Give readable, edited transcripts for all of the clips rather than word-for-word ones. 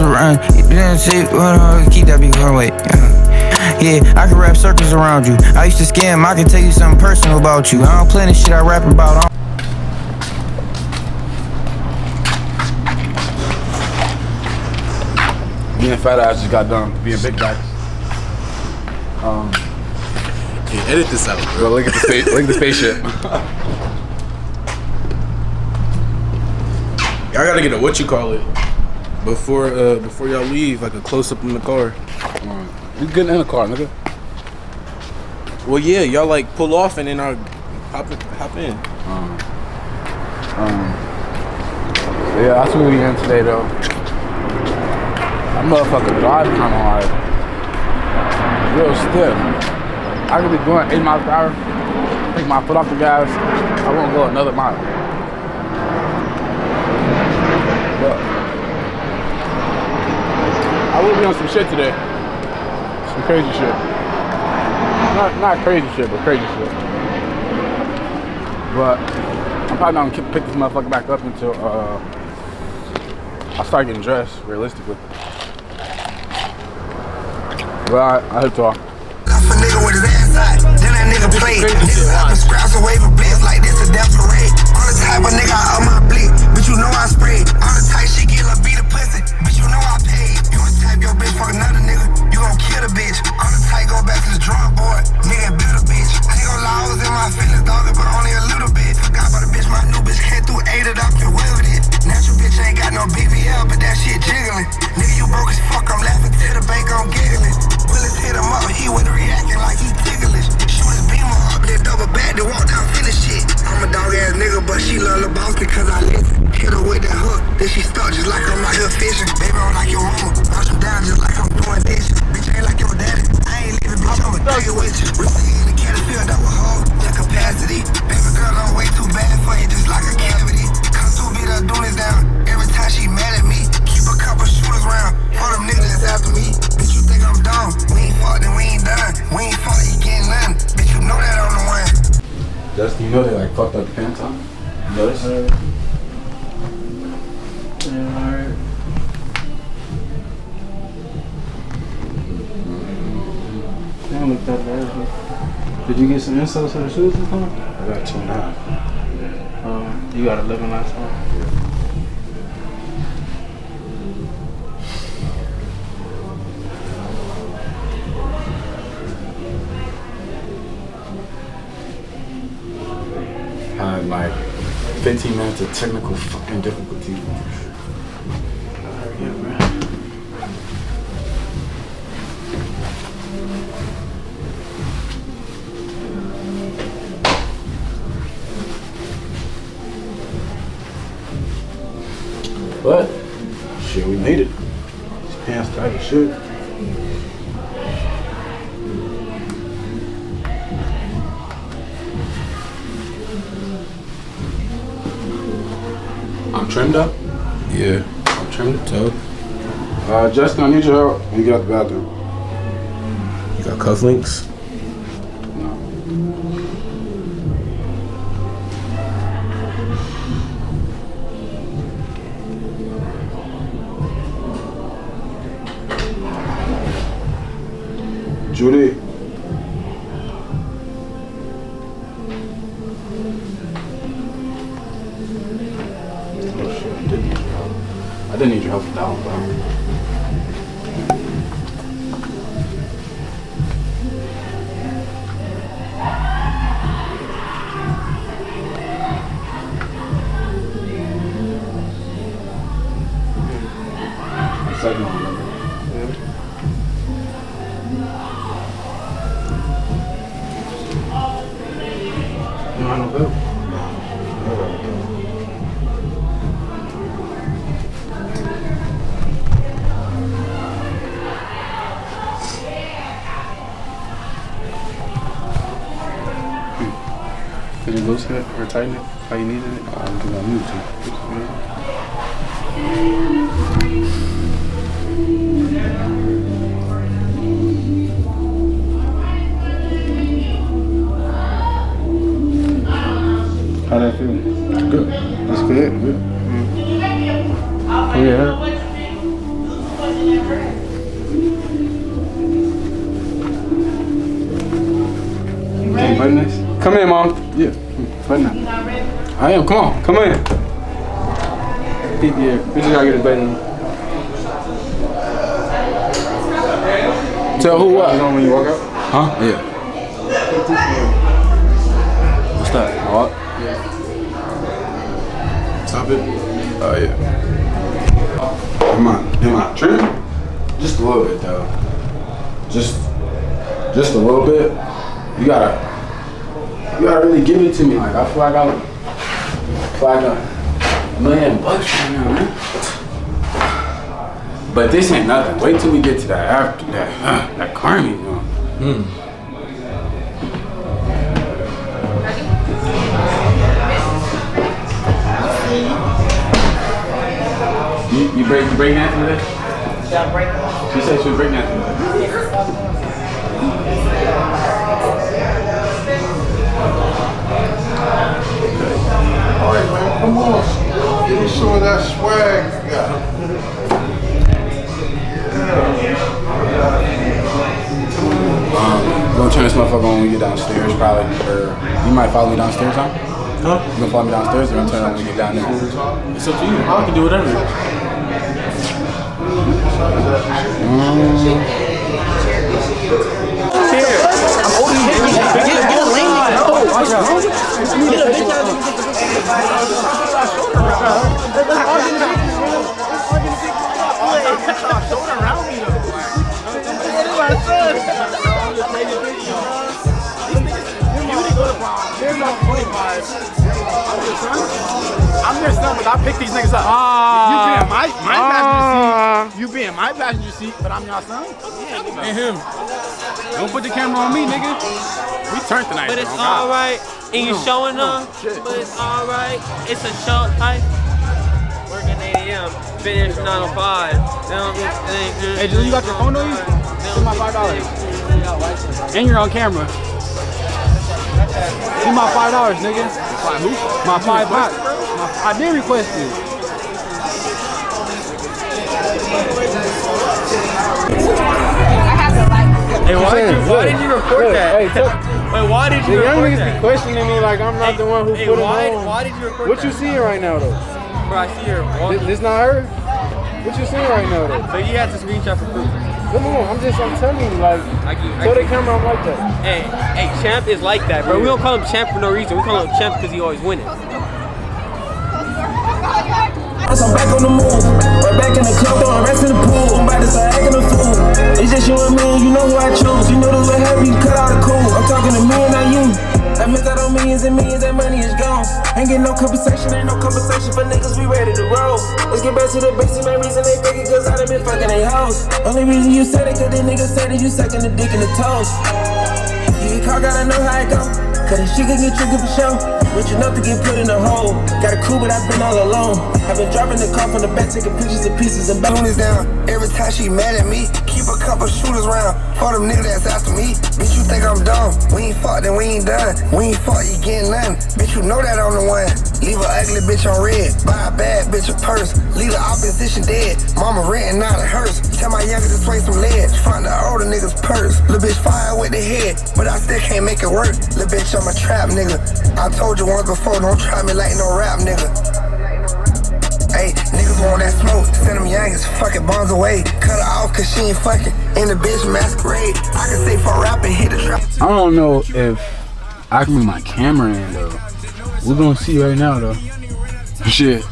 around. You didn't see keep that big one way. Yeah, I can wrap circles around you. I used to scam, I can tell you something personal about you. I don't plan this shit I rap about. Me and Fat Ass just got done being big guys. Yeah, edit this out. Bro, look at the spaceship. I gotta get a what you call it before y'all leave, like a close up in the car. You getting in the car, nigga? Well, yeah, y'all like pull off and then I'll hop in. Yeah, that's what we in today though. That motherfucker drive kind of hard, real stiff. I could be going 8 miles per hour, take my foot off the gas, I won't go another mile. But I will be on some shit today. Some crazy shit. Not crazy shit, but crazy shit. But I'm probably not gonna pick this motherfucker back up until I start getting dressed, realistically. But I hope to all. A nigga with his ass out, then that nigga play. Niggas hopping scraps and waving blitz like this a death parade. I'm the type of nigga I up my blick, but you know I spray. I'm the type shit get a beat a pussy, but you know I paid. You the type your bitch fuck another nigga, you gon' kill the bitch. I'm the type go back to the drawing board, nigga build a bitch. I ain't gon' lie, I was in my feelings, dog, but only a little bit. Forgot about the bitch, my new bitch came through, ate it up and waved it. Natural bitch ain't got no BBL, but that shit jiggling. Nigga, you broke as fuck, I'm laughing to the bank, I'm giggling. Bullets hit him up, he wasn't reacting like he ticklish. Shoot his beamer up, then double back to walk down, finish shit. I'm a dog ass nigga, but she love the boss because I listen. Hit her with that hook, then she stuck just like I'm out here fishing. Baby, I'm like your mama, wash him down just like I'm doing dishes. Bitch, ain't like your daddy, I ain't leaving, bitch, I'ma throw you with you. Receive in the cannon field that will hold that capacity. Baby girl, I'm way too bad for you, just like a cavity. Come to beat her doing down, every time she mad at me. Keep a couple shooters round, for them niggas that's after me. Bitch, you think I'm dumb, we ain't fought, then we ain't done. We ain't fought, you getting nothing. Bitch, you know that I'm the one. Justin, you know they like fucked up the pants, huh? You notice? Yeah, alright. They don't look that bad. Did you get some insoles for the shoes this time? I got 2.5. You got 11 last time? Yeah. Had like 15 minutes of technical fucking difficulty. Yeah, bro. But shit, we made it. These pants tight as shit. I'm trimmed up? Yeah, I'm trimmed up. so Justin, I need your help when you get out the bathroom. you got cufflinks? Judy. Oh shit, I didn't need your help with that one, bro. Second one, remember? You want no belt? Did you loosen it or tighten it how you needed it? I don't think I need to. How that feel? Good. That's good? Good. Oh, yeah. Can you button this? Come in, Mom. Yeah. Button that. I am. Come on. Come in. Yeah. We just gotta get his button. Tell who what? You know when you walk out? Huh? Yeah. What's that? What? Stop it. Oh yeah. Am I tripping? Just a little bit though. Just a little bit. You gotta really give it to me. Like I feel like I'm $1 million right now, man. But this ain't nothing. Wait till we get to that after that Carmi, you know. You break dancing today? Yeah, break it. She said she was break dancing today. Alright, man, come on. Give me some of that swag you got. We're gonna turn this motherfucker on when we get downstairs, probably. Or you might follow me downstairs, huh? Huh? You gonna follow me downstairs or gonna turn it on when we get down there? It's up to you. I can do whatever. I'm their son, but I pick these niggas up. You be in my passenger seat. You be in my passenger seat, but I'm your son. And him. Don't put the camera on me, nigga. We turned tonight. But it's bro. God. alright, and you showing them. But it's alright, it's a show type. Working 8 a.m., finish 9 to 5. Hey, Jill, you got your phone on you? Give my $5. And you're on camera. Give my $5, nigga. Who? My $5. I did request it. Hey, why did you report that? Wait, why did you The young report niggas that? be questioning me like I'm not the one who put it on. Why did you report What that? you seeing right now though? Bro, I see her walking. This not her? What you seeing right now though? So you have to screenshot for proof. Come on, I'm telling you, like, tell the camera I'm like that. Hey, Champ is like that, bro. We don't call him Champ for no reason. We call him Champ because he always winning. I'm back on the move, right back in the club, throwing rest in the pool. I'm about to start acting a fool. It's just you and me, and you know who I choose. You know the way happy, you cut out the cool. I'm talking to me and not you. I missed out on millions and millions, that money is gone. Ain't getting no compensation, ain't no compensation for niggas, we ready to roll. Let's get back to the basic, main reason they fake it, cause I done been fucking they hoes. Only reason you said it, cause they niggas said that you sucking the dick in the toes. You get caught, gotta know how it go. Cause this shit can get tricky for sure. Rich enough to get put in a hole. Got a crew, but I've been all alone. I've been driving the car from the back, taking pictures of pieces and Tune is down. Every time she mad at me, keep a couple shooters round. For them niggas that's after me. Bitch, you think I'm dumb? We ain't fought, then we ain't done. We ain't fought, you getting nothing. Bitch, you know that I'm the one. Leave a ugly bitch on red. Buy a bad bitch a purse. Leave the opposition dead. Mama renting out a hearse. Tell my younger to swing some lead. Front the older niggas purse. Little bitch fire with the head, but I still can't make it work. Little bitch, I'm a trap nigga. I told you once before, don't try me like no rap nigga. Hey, niggas want that smoke. Send them youngest, fucking bombs away. Cut her off cause she ain't fucking. In the bitch masquerade. I can say for rapping, hit the trap. I don't know if I can bring my camera in though. We're gonna see right now though. Shit.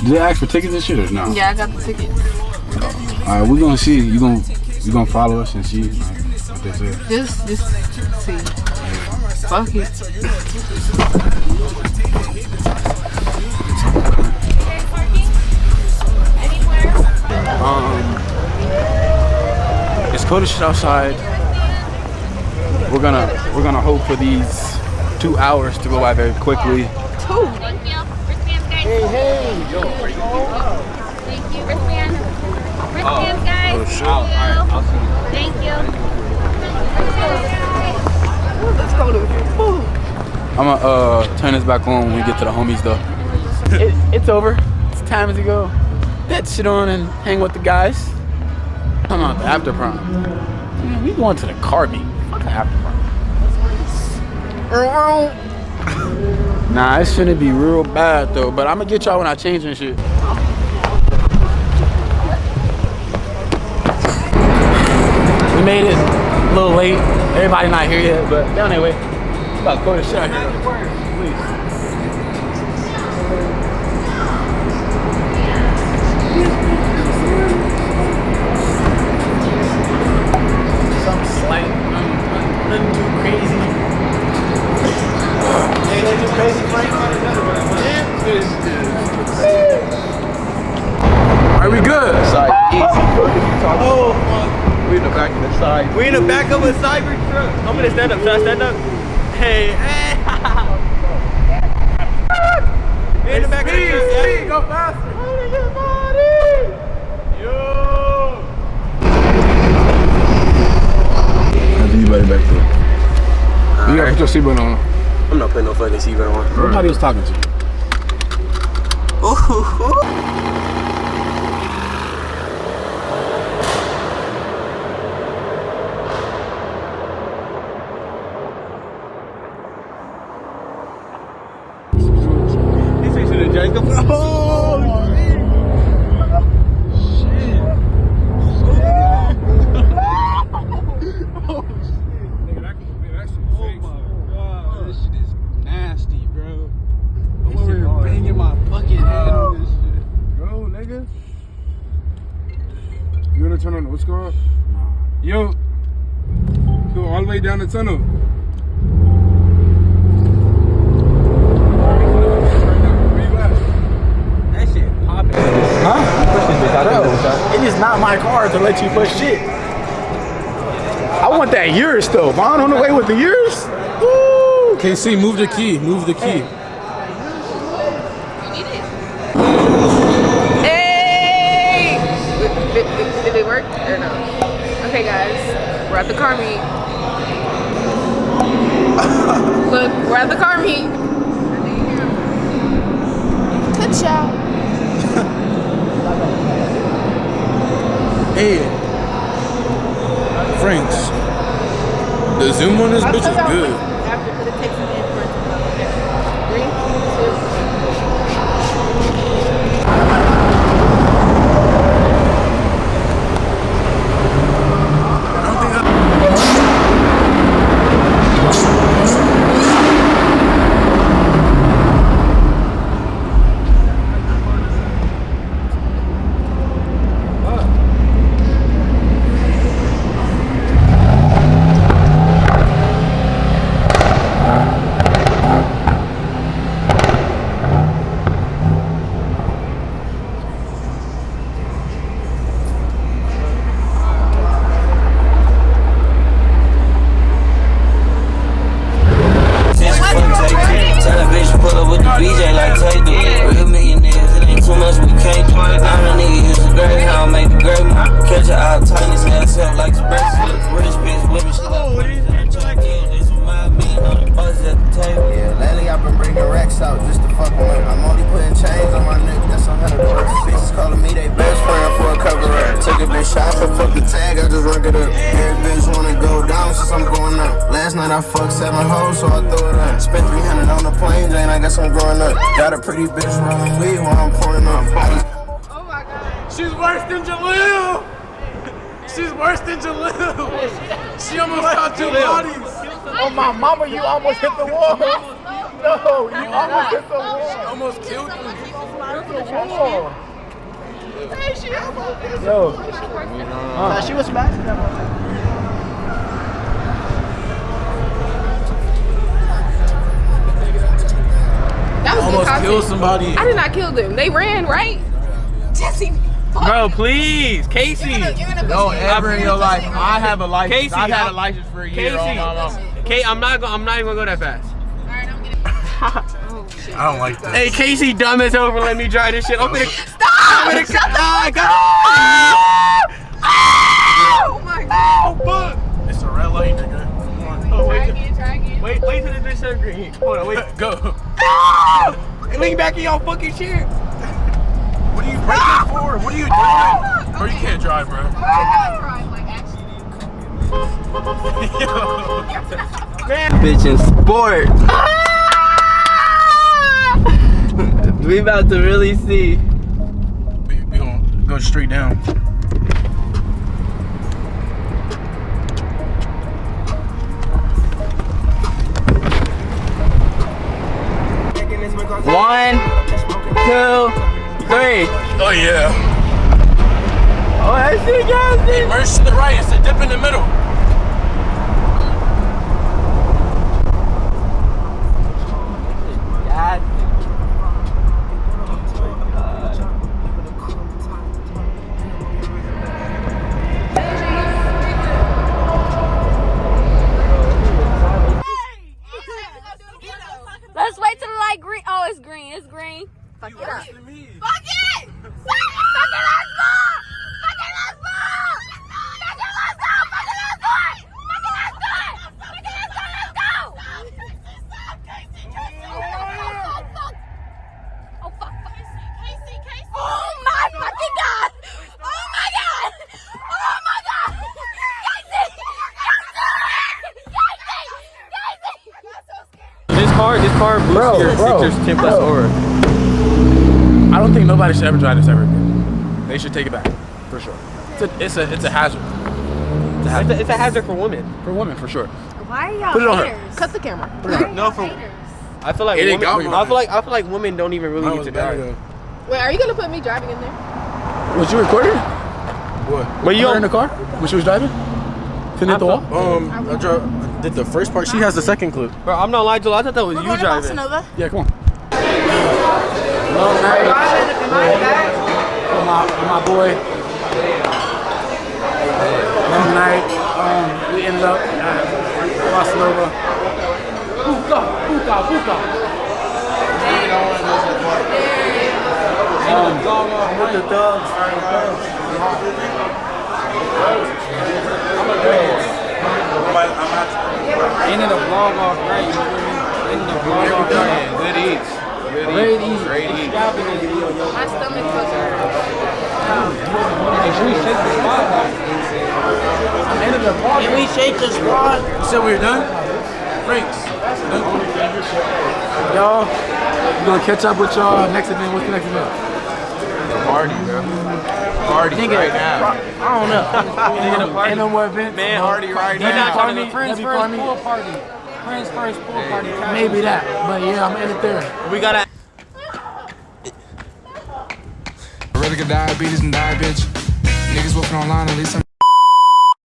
Did they ask for tickets and shit or no? Yeah, I got the ticket. Alright, we're gonna see. You gonna follow us and see like, what they say. Just see. Fuck it. It's cold as shit outside. We're gonna hope for these 2 hours to go by very quickly. Thank you. Wristbands, guys. Hey. Yo, thank you. Wristband. Wristbands, guys. Thank you. Let's go to food. I'ma turn this back on when we get to the homies though. It's over. It's time to go. Bet shit on and hang with the guys. Come on, after prom. Man, we going to the car meet. Fuck the after prom. Nah, it's finna be real bad though. But I'm gonna get y'all when I change and shit. We made it a little late. Everybody not here yet, but down that way. About to go to the shot here. Please. Something slight, nothing too crazy. Ain't that too crazy, Frank? Are we good? Oh, fuck. We in the back of the side. We in the back of a cyber truck. I'm gonna stand up. Should I stand up? Hey, hey. We in the back of the truck. Speed, go faster. Yo. I'll give you better back to it. You gotta put your seatbelt on. I'm not putting no fucking seatbelt on. Nobody was talking to you. Turn on what's going on? Yo, go all the way down the tunnel. That shit popping. Huh? It is not my car to let you push shit. I want that yours though. Vaughn on the way with the yours. Woo! KC, move the key. Move the key. Did it work or no? Okay, guys, we're at the car meet. Look, we're at the car meet. Good job. Hey, Franks. The zoom on this bitch is good. After, because it takes a minute for it to come. 3, 2. Last night I fucked 7 hoes, so I threw it up. Spent 300 on the plane, Jane, I guess I'm growing up. Got a pretty bitch rolling weed while I'm pouring up. Oh my god. She's worse than Jalil. She's worse than Jalil. She almost got 2 bodies. Oh my mama, you almost hit the wall. No, you almost hit the wall. She almost killed you. Hit the wall. Hey, she almost did. Yo. She was smashing that one. That was Almost killed somebody. I did not kill them. They ran, right? Jesse. Bro, please, Casey. Don't ever in your life. I have a license. Casey, I've had a license for a year. Casey, I'm not even gonna go that fast. I don't like that. Hey, Casey, dumb as over. Let me drive this shit. I'm gonna stop. Oh my god. Oh, fuck. It's a red light, nigga. Try again. Wait till this bitch turn green. Hold on, wait. Go. Lean back in your fucking chair. What are you breaking for? What are you doing? Bro, you can't drive, bro. Bitch in sport. We about to really see. We gonna go straight down. One, 2, 3. Oh yeah. Oh, that shit got it. Merge to the right. It's a dip in the middle. Let's wait till the light green. Oh, it's green. It's green. Fuck it up. Fuck it! Fuck it! Fuck it! Let's go! Fuck it! Let's go! Fuck it! Let's go! Fuck it! Let's go! Fuck it! Let's go! Fuck it! Let's go! Let's go! Oh fuck! Casey! Oh my fucking god! Oh my god! Oh my god! Casey! This car boosts your sixers 10 plus aura. I don't think nobody should ever drive this ever again. They should take it back, for sure. It's a hazard. It's a hazard for women. For women, for sure. Why are y'all Put it on her. haters? Cut the camera. Put it on. No, for I feel like women, I feel like women don't even really need to drive. Wait, are you gonna put me driving in there? Was you recording? What? Were you in the car when she was driving? Couldn't hit the wall? I did the first part. She has the second clip. Bro, I'm not lying to you. I thought that was you driving. Yeah, come on. Long night. My boy. Long night. We ended up crossing over. Buka. With the thugs. Ended the vlog off right, you feel me? Ended the vlog off right. Good eats. Great eats. My stomach was hurt. Can we shake the spot? Can we shake the squad? You said we were done? Franks. Y'all, we're gonna catch up with y'all next event. What's the next event? Party, bro. Party right now. I don't know. Ain't no more events. Man, Party right You're not now. talking to Friends first pool party. Friends first pool party. Maybe that, but yeah, I'm in it there. We gotta. I'd rather get diabetes than die, bitch. Niggas whooping online, at least I'm